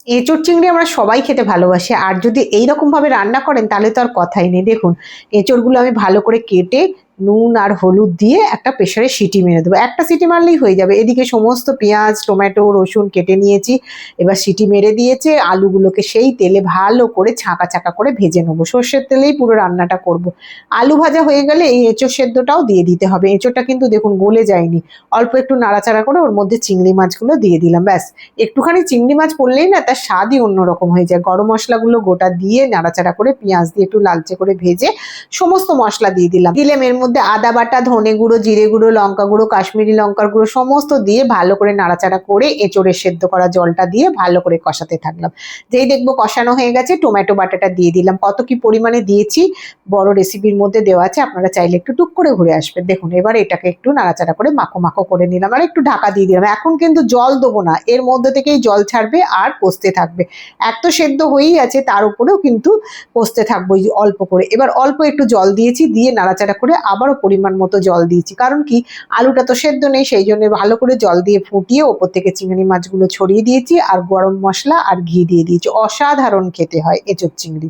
এঁচোড় চিংড়ি আমরা সবাই খেতে ভালোবাসি। আর যদি এইরকমভাবে রান্না করেন তাহলে তো আর কথাই নেই। দেখুন এঁচোড়গুলো আমি ভালো করে কেটে নুন আর হলুদ দিয়ে একটা প্রেসারে সিটি মেরে দেবো। একটা সিটি মারলেই হয়ে যাবে। এদিকে সমস্ত পেঁয়াজ, টমেটো, রসুন কেটে নিয়েছি। এবার সিটি মেরে দিয়েছে। আলুগুলোকে সেই তেলে ভালো করে ছাঁকা, ছাঁকা করে ভেজে নেবো। সর্ষের তেলেই পুরো রান্নাটা করব। আলু ভাজা হয়ে গেলে এই এঁচোড় সেদ্ধটাও দিয়ে দিতে হবে। এঁচোড়টা কিন্তু দেখুন গলে যায়নি। অল্প একটু নাড়াচাড়া করে ওর মধ্যে চিংড়ি মাছগুলো দিয়ে দিলাম। ব্যাস একটুখানি চিংড়ি মাছ পড়লেই না তার স্বাদই অন্যরকম হয়ে যায়। গরম মশলাগুলো গোটা দিয়ে নাড়াচাড়া করে পেঁয়াজ দিয়ে একটু লালচে করে ভেজে সমস্ত মশলা দিয়ে দিলাম। দিলাম এর মধ্যে আদা বাটা, ধনে গুঁড়ো, জিরে গুঁড়ো, লঙ্কা গুঁড়ো, কাশ্মীরি লঙ্কার গুঁড়ো সমস্ত দিয়ে ভালো করে নাড়াচাড়া করে এঁচোড়ের সেদ্ধ করা জলটা দিয়ে ভালো করে কষাতে থাকলাম। যেই দেখবো কষানো হয়ে গেছে টমেটো বাটাটা দিয়ে দিলাম। কত কি পরিমাণে দিয়েছি বড় রেসিপির মধ্যে দেওয়া আছে, আপনারা চাইলে একটু টুক করে ঘুরে আসবেন। দেখুন এবার এটাকে একটু নাড়াচাড়া করে মাখো মাখো করে নিলাম আর একটু ঢাকা দিয়ে দিলাম। এখন কিন্তু জল দেবো না, এর মধ্যে থেকেই জল ছাড়বে আর কষতে থাকবে। এক তো সেদ্ধ হয়েই আছে তার উপরেও কিন্তু কষতে থাকবো এই অল্প করে। এবার অল্প একটু জল দিয়েছি, দিয়ে নাড়াচাড়া করে আবারও পরিমাণ মতো জল দিয়েছি। কারণ কি আলুটা তো সেদ্ধ নেই, সেই জন্য ভালো করে জল দিয়ে ফুটিয়ে ওপর থেকে চিংড়ি মাছগুলো ছড়িয়ে দিয়েছি আর গরম মশলা আর ঘি দিয়ে দিয়েছি। অসাধারণ খেতে হয় এঁচোড় চিংড়ি।